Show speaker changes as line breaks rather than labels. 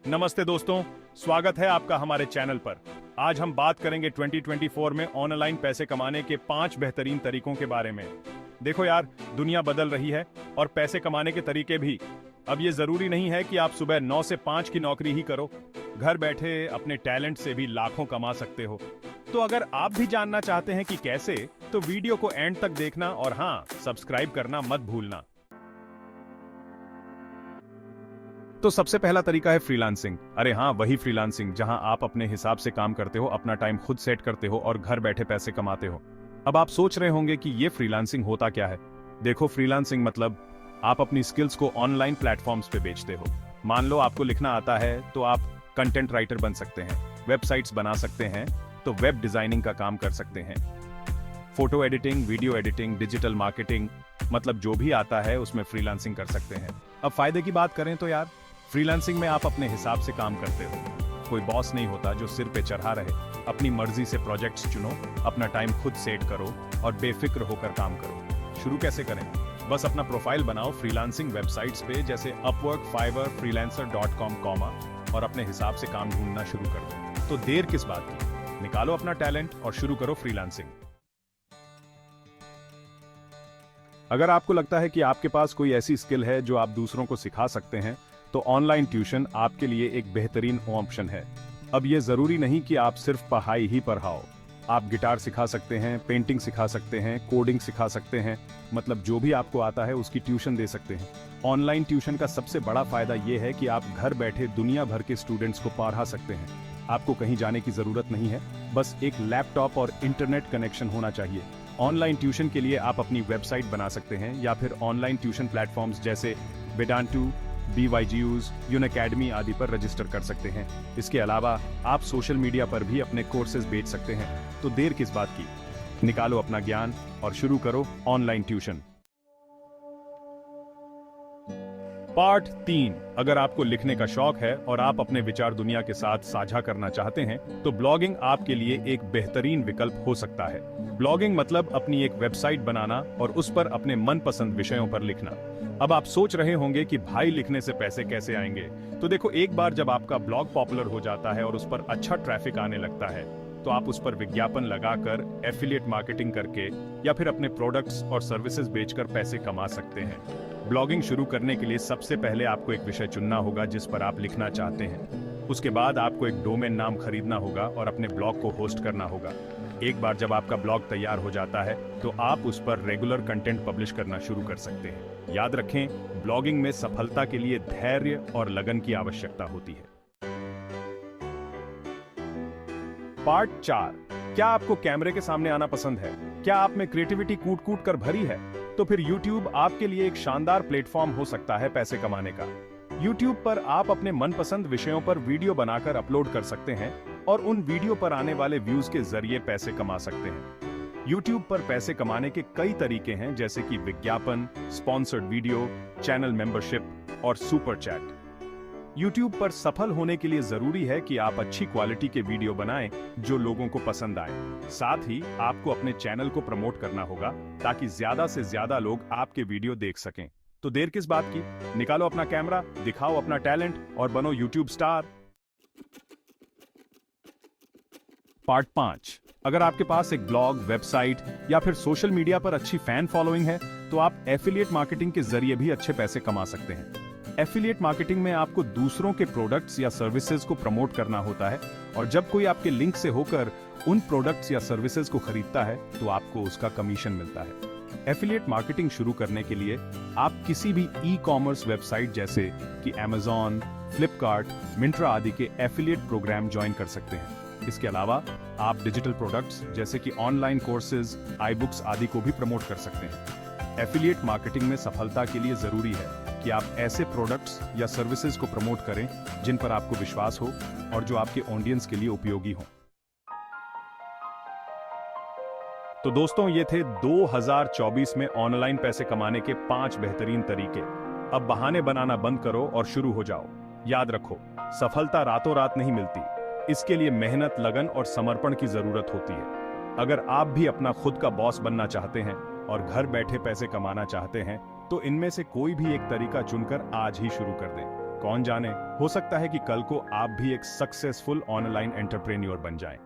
नमस्ते दोस्तों, स्वागत है आपका हमारे चैनल पर। आज हम बात करेंगे 2024 में ऑनलाइन पैसे कमाने के 5 बेहतरीन तरीकों के बारे में। देखो यार, दुनिया बदल रही है और पैसे कमाने के तरीके भी। अब ये जरूरी नहीं है कि आप सुबह 9 से 5 की नौकरी ही करो। घर बैठे अपने टैलेंट से भी लाखों कमा सकते हो। तो अगर आप भी जानना चाहते हैं कि कैसे, तो वीडियो को एंड तक देखना और हाँ, सब्सक्राइब करना मत भूलना। तो सबसे पहला तरीका है फ्रीलांसिंग। अरे हाँ, वही फ्रीलांसिंग जहां आप अपने हिसाब से काम करते हो, अपना टाइम खुद सेट करते हो और घर बैठे पैसे कमाते हो। अब आप सोच रहे होंगे कि ये फ्रीलांसिंग होता क्या है। देखो, फ्रीलांसिंग मतलब आप अपनी स्किल्स को ऑनलाइन प्लेटफॉर्म्स पे बेचते हो। मान लो आपको लिखना आता है तो आप कंटेंट राइटर बन सकते हैं, वेबसाइट्स बना सकते हैं तो वेब डिजाइनिंग का काम कर सकते हैं, photo editing, video editing, digital marketing, मतलब जो भी आता है उसमें फ्रीलांसिंग कर सकते हैं। अब फायदे की बात करें तो यार, फ्रीलांसिंग में आप अपने हिसाब से काम करते हो। कोई बॉस नहीं होता जो सिर पे चढ़ा रहे। अपनी मर्जी से प्रोजेक्ट्स चुनो, अपना टाइम खुद सेट करो और बेफिक्र होकर काम करो। शुरू कैसे करें? बस अपना प्रोफाइल बनाओ फ्रीलांसिंग वेबसाइट्स पे जैसे अपवर्क, फाइवर, freelancer.com, और अपने हिसाब से काम ढूंढना शुरू कर दो। तो देर किस बात की, निकालो अपना टैलेंट और शुरू करो फ्रीलांसिंग। अगर आपको लगता है कि आपके पास कोई ऐसी स्किल है जो आप दूसरों को सिखा सकते हैं, तो ऑनलाइन ट्यूशन आपके लिए एक बेहतरीन ऑप्शन है। अब ये जरूरी नहीं कि आप सिर्फ पढ़ाई ही पढ़ाओ। आप गिटार सिखा सकते हैं, पेंटिंग सिखा सकते हैं, कोडिंग सिखा सकते हैं, मतलब जो भी आपको आता है उसकी ट्यूशन दे सकते हैं। ऑनलाइन ट्यूशन का सबसे बड़ा फायदा ये है कि आप घर बैठे दुनिया भर के स्टूडेंट्स को पढ़ा सकते हैं। आपको कहीं जाने की जरूरत नहीं है, बस एक लैपटॉप और इंटरनेट कनेक्शन होना चाहिए। ऑनलाइन ट्यूशन के लिए आप अपनी वेबसाइट बना सकते हैं या फिर ऑनलाइन ट्यूशन प्लेटफॉर्म्स जैसे वेदांतु, BYGUs, यूनअकैडमी आदि पर रजिस्टर कर सकते हैं। इसके अलावा आप सोशल मीडिया पर भी अपने कोर्सेज बेच सकते हैं। तो देर किस बात की, निकालो अपना ज्ञान और शुरू करो ऑनलाइन ट्यूशन। पार्ट 3, अगर आपको लिखने का शौक है और आप अपने विचार दुनिया के साथ साझा करना चाहते हैं, तो ब्लॉगिंग आपके लिए एक बेहतरीन विकल्प हो सकता है। ब्लॉगिंग मतलब अपनी एक वेबसाइट बनाना और उस पर अपने मनपसंद विषयों पर लिखना। अब आप सोच रहे होंगे कि भाई, लिखने से पैसे कैसे आएंगे? तो देखो, एक बार जब आपका ब्लॉग पॉपुलर हो जाता है और उस पर अच्छा ट्रैफिक आने लगता है, तो आप उस पर विज्ञापन लगाकर, एफिलिएट मार्केटिंग करके या फिर अपने प्रोडक्ट्स और सर्विसेज बेचकर पैसे कमा सकते हैं। ब्लॉगिंग शुरू करने के लिए सबसे पहले आपको एक विषय चुनना होगा जिस पर आप लिखना चाहते हैं। उसके बाद आपको एक डोमेन नाम खरीदना होगा और अपने ब्लॉग को होस्ट करना होगा। एक बार जब आपका ब्लॉग तैयार हो जाता है, तो आप उस पर रेगुलर कंटेंट पब्लिश करना शुरू कर सकते हैं। याद रखें, ब्लॉगिंग में सफलता के लिए धैर्य और लगन की आवश्यकता होती है। पार्ट 4, क्या आपको कैमरे के सामने आना पसंद है? क्या आप में क्रिएटिविटी कूट कूट कर भरी है? तो फिर YouTube आपके लिए एक शानदार प्लेटफॉर्म हो सकता है पैसे कमाने का। YouTube पर आप अपने मनपसंद विषयों पर वीडियो बनाकर अपलोड कर सकते हैं और उन वीडियो पर आने वाले व्यूज के जरिए पैसे कमा सकते हैं। YouTube पर पैसे कमाने के कई तरीके हैं, जैसे कि विज्ञापन, स्पॉन्सर्ड वीडियो, चैनल मेंबरशिप और सुपर चैट। YouTube पर सफल होने के लिए जरूरी है कि आप अच्छी क्वालिटी के वीडियो बनाएं जो लोगों को पसंद आए। साथ ही आपको अपने चैनल को प्रमोट करना होगा ताकि ज्यादा से ज्यादा लोग आपके वीडियो देख सकें। तो देर किस बात की, निकालो अपना कैमरा, दिखाओ अपना टैलेंट और बनो YouTube स्टार। पार्ट 5, अगर आपके पास एक ब्लॉग, वेबसाइट या फिर सोशल मीडिया पर अच्छी फैन फॉलोइंग है, तो आप एफिलिएट मार्केटिंग के जरिए भी अच्छे पैसे कमा सकते हैं। एफिलिएट मार्केटिंग में आपको दूसरों के प्रोडक्ट्स या सर्विसेज को प्रमोट करना होता है और जब कोई आपके लिंक से होकर उन प्रोडक्ट्स या सर्विसेज को खरीदता है, तो आपको उसका कमीशन मिलता है। एफिलिएट मार्केटिंग शुरू करने के लिए आप किसी भी ई-कॉमर्स वेबसाइट जैसे कि Amazon, फ्लिपकार्ट, मिंत्रा आदि के एफिलिएट प्रोग्राम ज्वाइन कर सकते हैं। इसके अलावा आप डिजिटल प्रोडक्ट्स जैसे कि ऑनलाइन कोर्सेज, आई-बुक्स आदि को भी प्रमोट कर सकते हैं। एफिलिएट मार्केटिंग में सफलता के लिए जरूरी है कि आप ऐसे प्रोडक्ट्स या सर्विसेज को प्रमोट करें जिन पर आपको विश्वास हो और जो आपके ऑडियंस के लिए उपयोगी हो। तो दोस्तों, ये थे 2024 में ऑनलाइन पैसे कमाने के 5 बेहतरीन तरीके। अब बहाने बनाना बंद करो और शुरू हो जाओ। याद रखो, सफलता रातों रात नहीं मिलती। इसके लिए मेहनत, लगन और समर्पण की जरूरत होती है। अगर आप भी अपना खुद का बॉस बनना चाहते हैं और घर बैठे पैसे कमाना चाहते हैं, तो इनमें से कोई भी एक तरीका चुनकर आज ही शुरू कर दें। कौन जाने, हो सकता है कि कल को आप भी एक सक्सेसफुल ऑनलाइन एंटरप्रेन्योर बन जाएं।